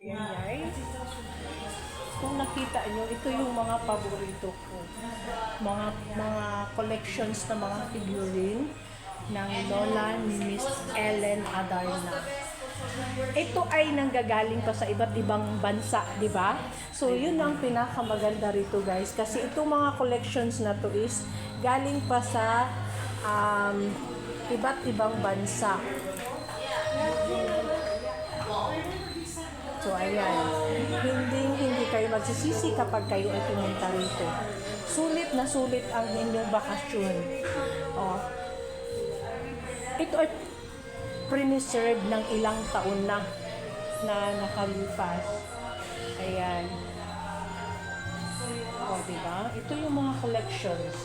Yan guys. Kung nakita nyo, ito yung mga paborito ko. Mga collections na mga figurine ng lola ni Miss Ellen Adarna. Ito ay nanggagaling pa sa iba't ibang bansa, di ba? So, yun ang pinakamaganda rito guys. Kasi itong mga collections na to is galing pa sa iba't ibang bansa. So, ayan. Hindi kayo magsisisi kapag kayo ay pumunta rito. Sulit na sulit ang inyong bakasyon. Oh. Ito ay preserve ng ilang taon na nakalipas. Ayan. O, diba? Ito yung mga collections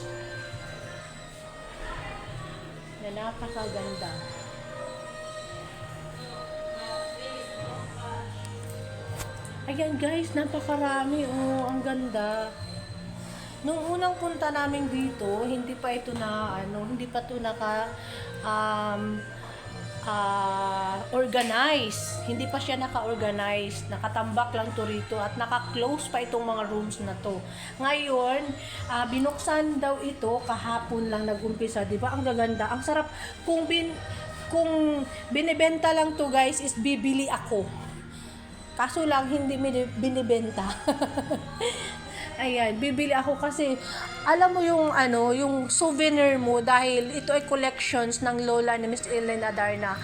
na napakaganda. Ayan guys, napakarami. Oh, ang ganda. Nung unang punta namin dito, hindi pa ito organize. Hindi pa siya naka-organize. Nakatambak lang to rito at naka-close pa itong mga rooms na to. Ngayon, binuksan daw ito kahapon lang nag-umpisa, 'di ba? Ang gaganda, ang sarap. Kung binibenta lang to guys, is bibili ako. Kaso lang hindi binibenta. Ayan, bibili ako kasi alam mo yung souvenir mo dahil ito ay collections ng lola ni Miss Ellen Adarna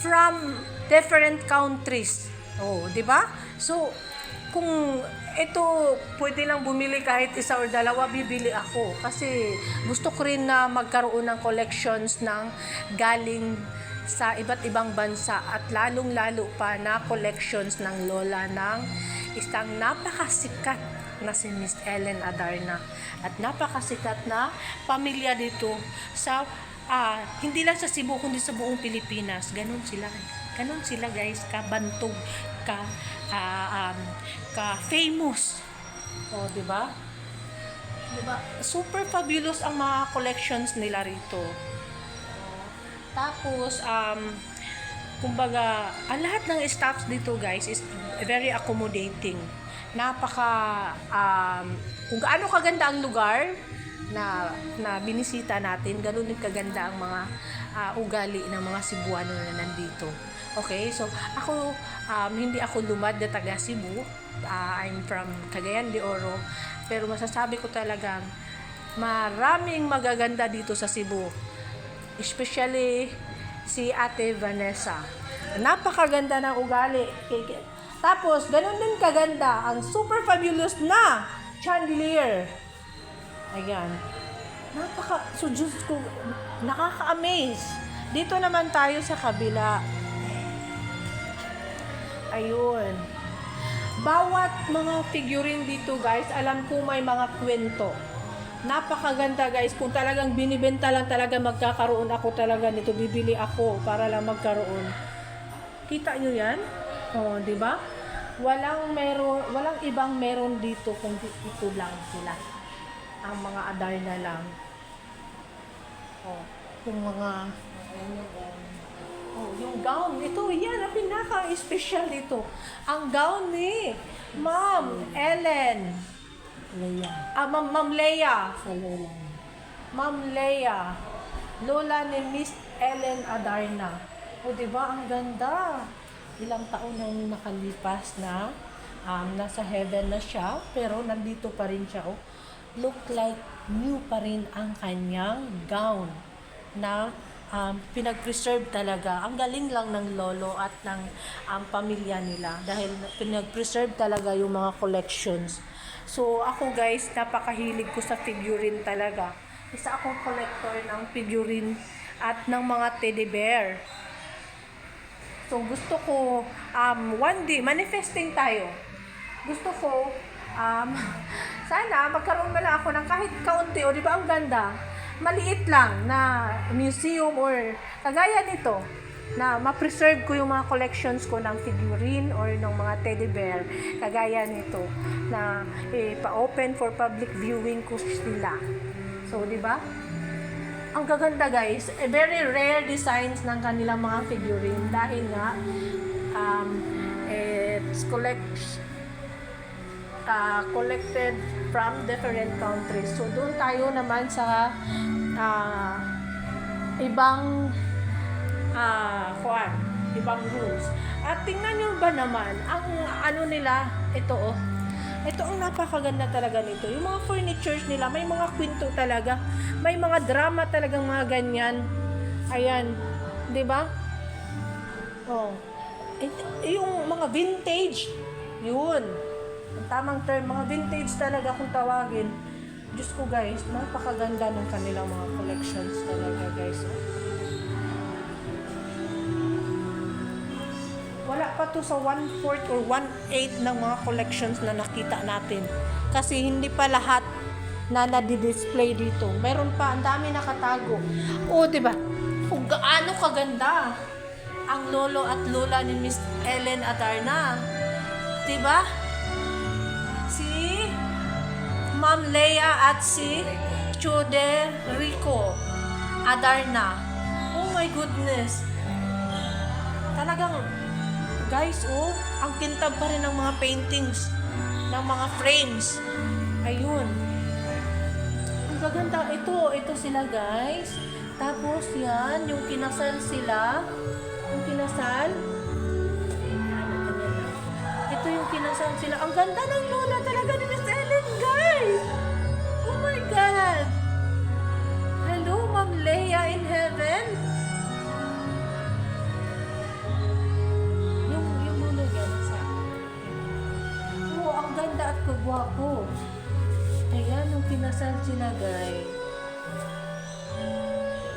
from different countries. Oh, 'di ba? So, kung ito pwede lang bumili kahit isa or dalawa, bibili ako kasi gusto ko rin na magkaroon ng collections ng galing sa iba't ibang bansa at lalong-lalo pa na collections ng lola ng isang napakasikat na si Miss Ellen Adarna at napakasikat na pamilya dito sa hindi lang sa Cebu kundi sa buong Pilipinas. Ganun sila guys, kabantog, ka famous. Oh, 'di ba? 'Di ba? Super fabulous ang mga collections nila rito. Tapos, kumbaga, ang lahat ng staffs dito guys is very accommodating. Kung gaano kaganda ang lugar na binisita natin, ganoon din kaganda ang mga ugali ng mga Cebuano na nandito. Okay, so ako, hindi ako lumad na taga Cebu. I'm from Cagayan de Oro. Pero masasabi ko talagang maraming magaganda dito sa Cebu. Especially si Ate Vanessa. Napakaganda ng ugali. Tapos, ganun din kaganda ang super fabulous na chandelier. Ayan. So, Diyos ko, nakaka-amaze. Dito naman tayo sa kabila. Ayun. Bawat mga figurine dito, guys, alam ko may mga kwento. Napakaganda guys, kung talagang binibenta lang talaga magkakaroon ako talaga nito, bibili ako para lang magkaroon. Kita nyo yan? Oh, di ba? Walang ibang meron dito kundi ito lang sila. Ang mga Adarna lang. Oh, yung yung gown, ito yan, ang pinaka-special dito. Ang gown ni Ma'am Ellen. Ma'am Leia. Ma'am Leia. Lola ni Miss Ellen Adarna. O, diba? Ang ganda. Ilang taon nang nakalipas na nasa heaven na siya, pero nandito pa rin siya. Oh. Look like new pa rin ang kanyang gown na pinag-preserve talaga. Ang galing lang ng lolo at ng pamilya nila dahil pinag-preserve talaga yung mga collections. So, ako guys, napakahilig ko sa figurine talaga. Isa akong collector ng figurine at ng mga teddy bear. So, gusto ko, one day, manifesting tayo. Gusto ko, sana magkaroon na lang ako ng kahit kaunti, o di ba ang ganda? Maliit lang na museum or kagaya nito, na ma-preserve ko yung mga collections ko ng figurine or ng mga teddy bear, kagaya nito, na pa-open for public viewing ko sila. So, di ba? Ang gaganda guys, very rare designs ng kanilang mga figurine dahil nga it's collected from different countries. So doon tayo naman sa ibang ibang rooms. At tingnan nyo ba naman, ang ano nila, ito oh. Ito ang napakaganda talaga nito. Yung mga furnitures nila, may mga kwento talaga. May mga drama talagang mga ganyan. Ayan. 'Di ba? Oh. Yung mga vintage. Yun. Ang tamang term, mga vintage talaga kung tawagin. Diyos ko guys, napakaganda ng kanilang mga collections talaga guys. Wala pa to sa 1/4 or 1/8 ng mga collections na nakita natin. Kasi hindi pa lahat na nadi-display dito. Meron pa, ang dami nakatago. O, diba? Kung gaano kaganda ang lolo at lola ni Miss Ellen Adarna. Diba? Si Ma'am Leia at si Chude Rico Adarna. Oh my goodness. Talagang guys, oh, ang kintab pa rin ng mga paintings, ng mga frames. Ayun. Ang gaganda. Ito sila, guys. Tapos, yan, yung kinasal sila. Yung kinasal. Ito yung kinasal sila. Ang ganda ng lola talaga ni Miss Ellen, guys. Oh my God. Hello, Ma'am Leia in heaven. Ganda at kagwapo. Ayan, nung kinasal sila, guys.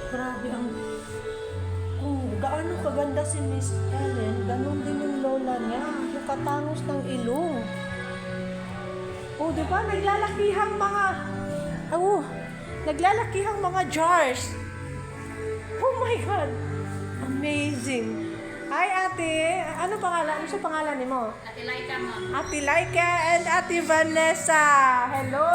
Grabe ang... gaano kaganda si Miss Ellen. Ganon din yung lola niya. Yung katangos ng ilong. Diba? Naglalakihang mga jars. Oh my God. Amazing. Hi, ate. Ano pangalan? Ano sa pangalan ni mo? Ate Laika, ma'am. Ate Laika and Ate Vanessa. Hello!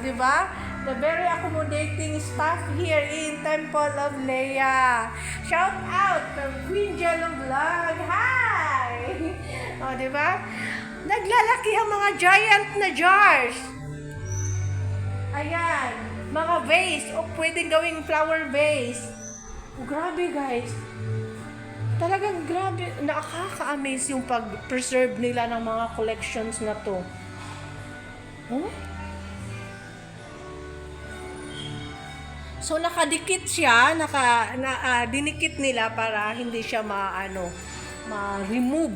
Di ba? The very accommodating staff here in Temple of Leia. Shout out from Queen Jello Vlog. Hi! Di ba? Naglalaki ang mga giant na jars. Ayan. Mga vase. Pwedeng gawing flower vase. Grabe, guys. Talagang grabe, nakaka-amaze yung pag-preserve nila ng mga collections na to. Huh? So nakadikit siya, dinikit nila para hindi siya ma-remove.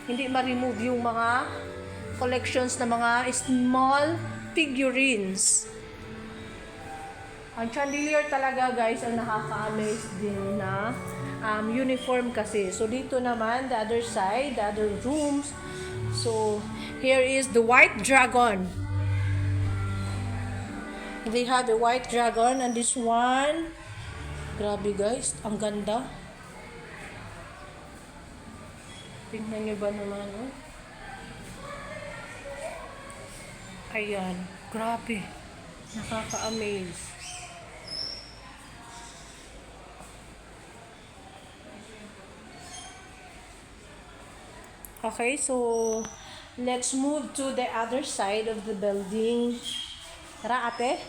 Hindi ma-remove yung mga collections na mga small figurines. Ang chandelier talaga, guys, ang nakaka-amaze din na uniform kasi. So, dito naman, the other side, the other rooms. So, here is the white dragon. They have a white dragon and this one. Grabe, guys. Ang ganda. Tingnan nyo ba naman, oh? Ayan. Grabe. Nakaka-amaze. Okay, so let's move to the other side of the building. Tara, ate.